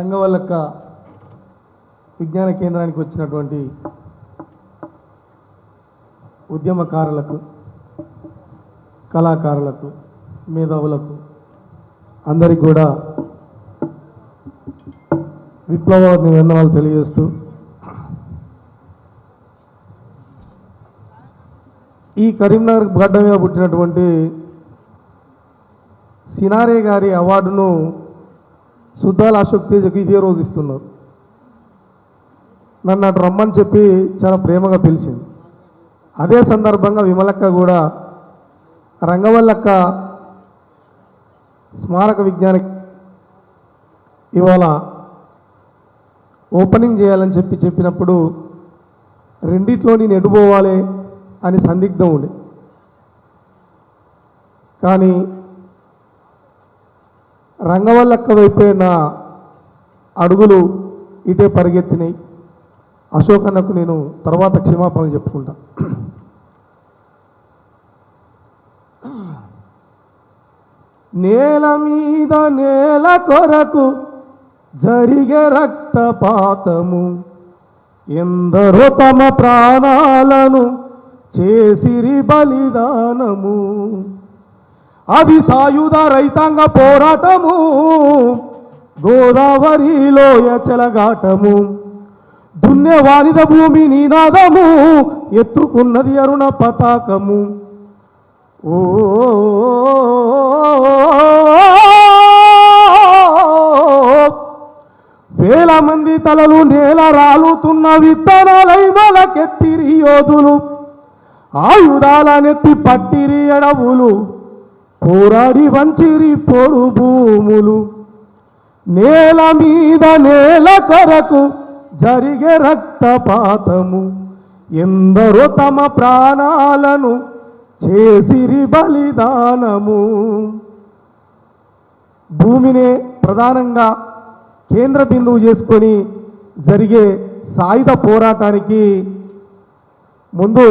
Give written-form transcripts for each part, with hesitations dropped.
రంగవల్లక్క విజ్ఞాన కేంద్రానికి వచ్చినటువంటి ఉద్యమకారులకు, కళాకారులకు, మేధావులకు అందరికీ కూడా విప్లవాన్ని వందనాలు తెలియజేస్తూ ఈ కరీంనగర్ గడ్డ మీద పుట్టినటువంటి సినారే గారి అవార్డును సుద్దాల అశోక్ తేజకు ఇదే రోజు ఇస్తున్నారు. నన్ను అటు రమ్మని చెప్పి చాలా ప్రేమగా పిలిచింది. అదే సందర్భంగా విమలక్క కూడా రంగవల్లక్క స్మారక విజ్ఞాన ఇవాళ ఓపెనింగ్ చేయాలని చెప్పినప్పుడు రెండిట్లో నేను ఎటుపోవాలి అని సందిగ్ధం ఉండే. కానీ రంగవల్లక్క వైపోయిన అడుగులు ఇటే పరిగెత్తినాయి. అశోక్ అన్నకు నేను తర్వాత క్షమాపణలు చెప్పుకుంటా. నేల మీద నేల కొరకు జరిగే రక్తపాతము, ఎందరో తమ ప్రాణాలను చేసిరి బలిదానము, అది సాయుధ రైతాంగ పోరాటము, గోదావరిలోయ చెలగాటము, దున్నేవానిద భూమి నినాదము, ఎత్తుకున్నది అరుణ పతాకము. ఓ వేల మంది తలలు నేల రాలుతున్న విత్తనాలై మొలకెత్తిరి యోధులు, ఆయుధాలనెత్తి పట్టిరి ఎడవులు, పోరాడి వంచిరి పొడు భూములు. నేల మీద నేల కొరకు జరిగే రక్తపాతము, ఎందరో తమ ప్రాణాలను చేసిరి బలిదానము. భూమినే ప్రధానంగా కేంద్ర బిందువు చేసుకొని జరిగే సాయుధ పోరాటానికి ముందు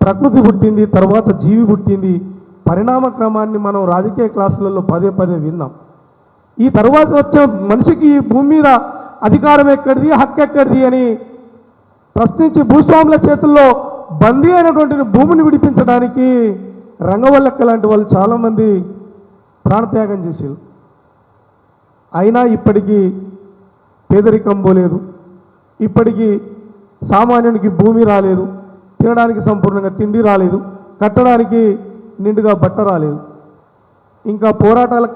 ప్రకృతి పుట్టింది, తర్వాత జీవి పుట్టింది. పరిణామ క్రమాన్ని మనం రాజకీయ క్లాసులలో పదే పదే విన్నాం. ఈ తర్వాత వచ్చే మనిషికి ఈ భూమి మీద అధికారం ఎక్కడిది, హక్కు ఎక్కడిది అని ప్రశ్నించి భూస్వాముల చేతుల్లో బందీ అయినటువంటి భూమిని విడిపించడానికి రంగవల్లక్క లాంటి వాళ్ళు చాలామంది ప్రాణత్యాగం చేశారు. అయినా ఇప్పటికీ పేదరికం పోలేదు, ఇప్పటికీ సామాన్యునికి భూమి రాలేదు, తినడానికి సంపూర్ణంగా తిండి రాలేదు, కట్టడానికి నిండుగా బట్ట రాలేదు. ఇంకా పోరాటాల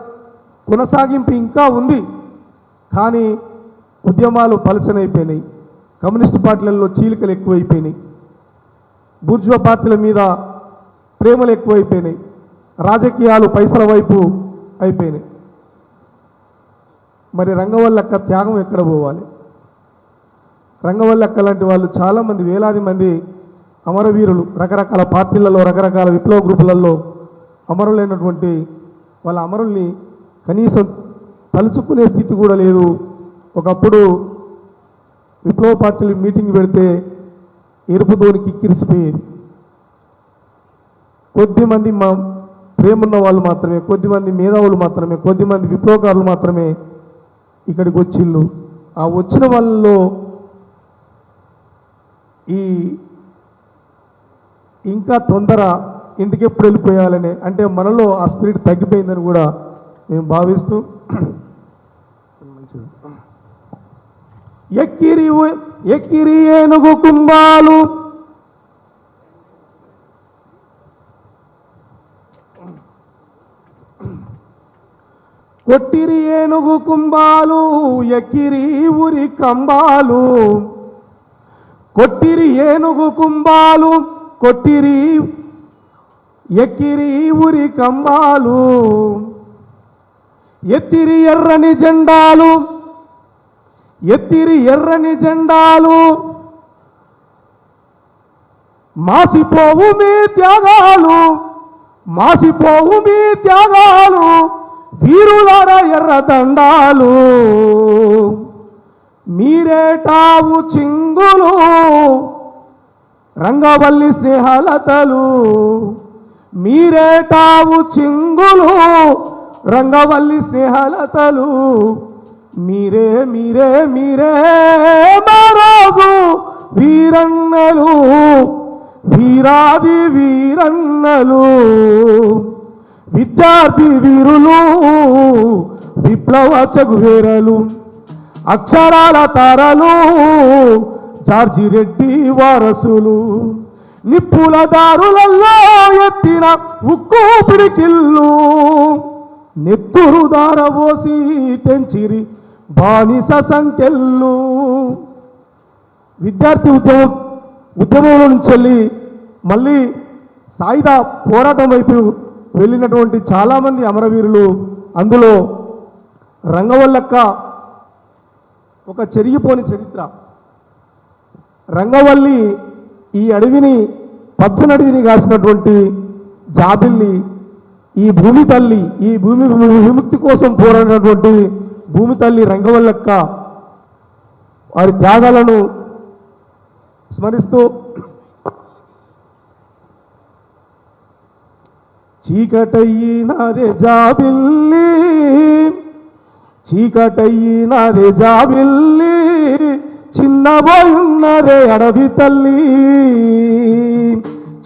కొనసాగింపు ఇంకా ఉంది. కానీ ఉద్యమాలు పలచనైపోయినాయి, కమ్యూనిస్టు పార్టీలలో చీలికలు ఎక్కువైపోయినాయి, బూర్జువా పార్టీల మీద ప్రేమలు ఎక్కువైపోయినాయి, రాజకీయాలు పైసల వైపు అయిపోయినాయి. మరి రంగవల్లక్క త్యాగం ఎక్కడ పోవాలి? రంగవల్లక్క లాంటి వాళ్ళు చాలామంది, వేలాది మంది అమరవీరులు రకరకాల పార్టీలలో, రకరకాల విప్లవ గ్రూపులలో అమరులైనటువంటి వాళ్ళ అమరుల్ని కనీసం తలుచుకునే స్థితి కూడా లేదు. ఒకప్పుడు విప్లవ పార్టీలు మీటింగ్ పెడితే ఎరుపుతోని కిక్కిరిసిపోయేది. కొద్దిమంది మా ప్రేమున్న వాళ్ళు మాత్రమే, కొద్దిమంది మేధావులు మాత్రమే, కొద్దిమంది విప్లవకారులు మాత్రమే ఇక్కడికి వచ్చిళ్ళు. ఆ వచ్చిన వాళ్ళలో ఈ ఇంకా తొందర ఇంటికి ఎప్పుడు వెళ్ళిపోయాలనే, అంటే మనలో ఆ స్పిరిట్ తగ్గిపోయిందని కూడా మేము భావిస్తూ, ఎక్కిరి ఏనుగు కుంభాలు, కొట్టిరి ఏనుగు కుంభాలు, ఎక్కిరి ఊరి కంబాలు, కొట్టిరి ఏనుగు కుంభాలు, కొట్టిరి ఎక్కిరి ఊరి కంబాలు, ఎత్తిరి ఎర్రని జెండాలు, ఎత్తిరి ఎర్రని జెండాలు, మాసిపోవు మీ త్యాగాలు, మాసిపోవు మీ త్యాగాలు, వీరులార ఎర్ర దండాలు, మీరేటావు చింగులు, రంగవల్లి స్నేహలతలు, మీరేటావు చింగులు, రంగవల్లి స్నేహలతలు, మీరే మీరే మీరే మా రాజు వీరన్నలు వీరాది వీరన్నలు విద్యార్థి వీరులు విప్లవ చగువేరలు అక్షరాల తారలు జార్జి రెడ్డి వారసులు నిప్పుల దారులలో ఎత్తిన ఉక్కు పిడికిల్లు నెత్తురు దారబోసి తెంచిరి బానిస సంఖ్యలు. విద్యార్థి ఉద్యమంలో నుంచి వెళ్ళి మళ్ళీ సాయుధ పోరాటం వైపు వెళ్ళినటువంటి చాలామంది అమరవీరులు, అందులో రంగవల్లక్క ఒక చెరిగిపోని చరిత్ర. రంగవల్లి ఈ అడవిని పచ్చని అడవిని కాసినటువంటి జాబిల్లి, ఈ భూమి తల్లి, ఈ భూమి విముక్తి కోసం పోరాడినటువంటి భూమి తల్లి రంగవల్లక్క వారి త్యాగాలను స్మరిస్తూ చీకటయ్యినాదే జాబిల్లి చీకటయ్యినాదే జాబిల్లి చిన్నబోయున్నదే అడవి తల్లి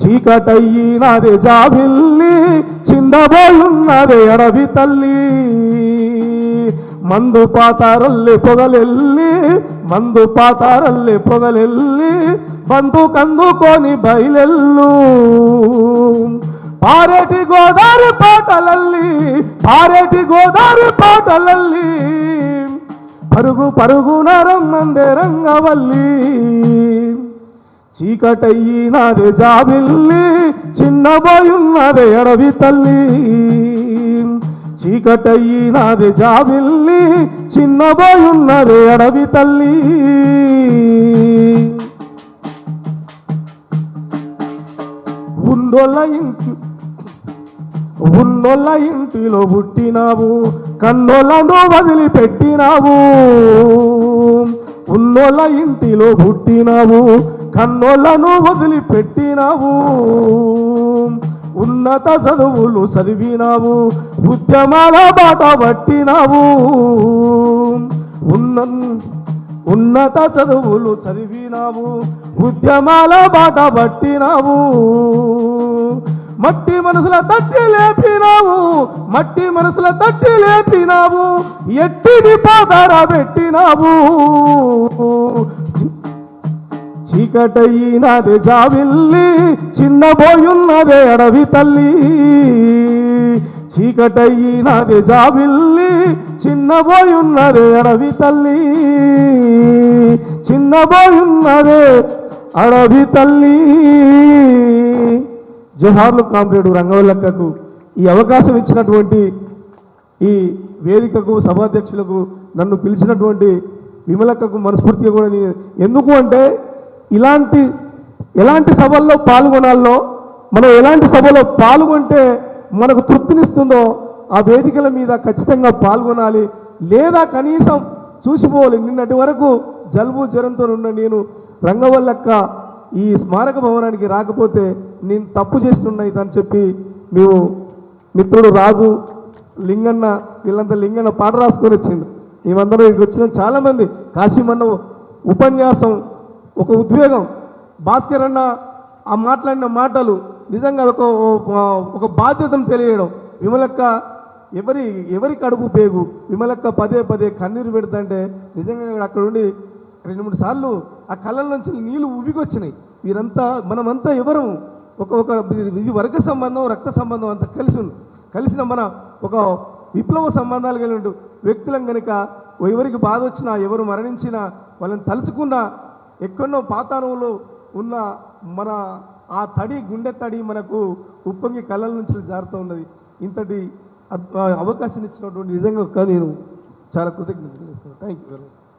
చీకటయ్యినాదే జాబిల్లి చిన్నబోయున్నదే అడవి తల్లి మందు పాతారల్లే పొగలెల్లి మందు పాతారల్లే పొగలెల్లి బంధు కందుకొని బయలెల్లు పారేటి గోదావరి పాటలల్లి పారేటి గోదావరి పాటలల్లి పరుగు పరుగున రమ్మందే రంగవల్లి చీకటయ్యినాదే జాబిల్లి చిన్నబోయున్నదే అడవి తల్లి చీకటయ్యినాదే జాబిల్లి చిన్నబోయున్నదే అడవి తల్లి. ఉన్నోళ్ళ ఇంటిలో పుట్టినావు కన్నోళ్ళను వదిలిపెట్టినావు ఉన్నోళ్ళ ఇంటిలో పుట్టినావు కన్నోళ్ళను వదిలిపెట్టినావు ఉన్నత చదువులు చదివినావు ఉద్యమాల బాట పట్టినావు ఉన్నత చదువులు చదివినావు ఉద్యమాల బాట పట్టినావు మట్టి మనసుల తట్టి లేపినావు మట్టి మనసుల తట్టి లేపినావు ఎట్టిది పాదార పెట్టినావు చీకటయ్యినాదే జాబిల్లి చిన్నబోయున్నదే అడవి తల్లి చీకటయ్యినాదే జాబిల్లి చిన్నబోయున్నదే అడవి తల్లి చిన్నబోయున్నదే అడవి తల్లి. జోహార్లు కామ్రేడు రంగవల్లక్కకు ఈ అవకాశం ఇచ్చినటువంటి ఈ వేదికకు సభాధ్యక్షులకు నన్ను పిలిచినటువంటి విమలక్కకు మనస్ఫూర్తిగా కూడా నేను ఎందుకు అంటే ఎలాంటి సభల్లో పాల్గొనాలో మనం ఎలాంటి సభలో పాల్గొంటే మనకు తృప్తినిస్తుందో ఆ వేదికల మీద ఖచ్చితంగా పాల్గొనాలి లేదా కనీసం చూసిపోవాలి. నిన్నటి వరకు జలుబు జ్వరంతో ఉన్న నేను రంగవల్లక్క ఈ స్మారక భవనానికి రాకపోతే నేను తప్పు చేస్తున్నాయి అని చెప్పి మేము మిత్రుడు రాజు లింగన్న వీళ్ళంతా లింగన్న పాట రాసుకొని వచ్చిండు. మేమందరం ఇక్కడికి వచ్చిన చాలామంది కాశీమన్న ఉపన్యాసం ఒక ఉద్వేగం భాస్కర్ అన్న ఆ మాట్లాడిన మాటలు నిజంగా ఒక బాధ్యతను తెలియడం. విమలక్క ఎవరి కడుపు పేగు విమలక్క పదే పదే కన్నీరు పెడుతుంటే నిజంగా అక్కడ ఉండి 2-3 సార్లు ఆ కళ్ళ నుంచి నీళ్లు ఉబికొచ్చినాయి. వీరంతా మనమంతా ఎవరు ఇది వర్గ సంబంధం రక్త సంబంధం అంతా కలిసిన మన ఒక విప్లవ సంబంధాలు కలిగిన వ్యక్తులం కనుక ఎవరికి బాధ వచ్చినా ఎవరు మరణించినా వాళ్ళని తలుచుకున్నా ఎక్కడో పాతాళంలో ఉన్న మన ఆ తడి గుండె తడి మనకు ఉప్పొంగి కళ్ళ నుంచి జారుతూ ఉన్నది. ఇంతటి అవకాశం ఇచ్చినటువంటి నిజంగా నేను చాలా కృతజ్ఞతలు. Thank you very much.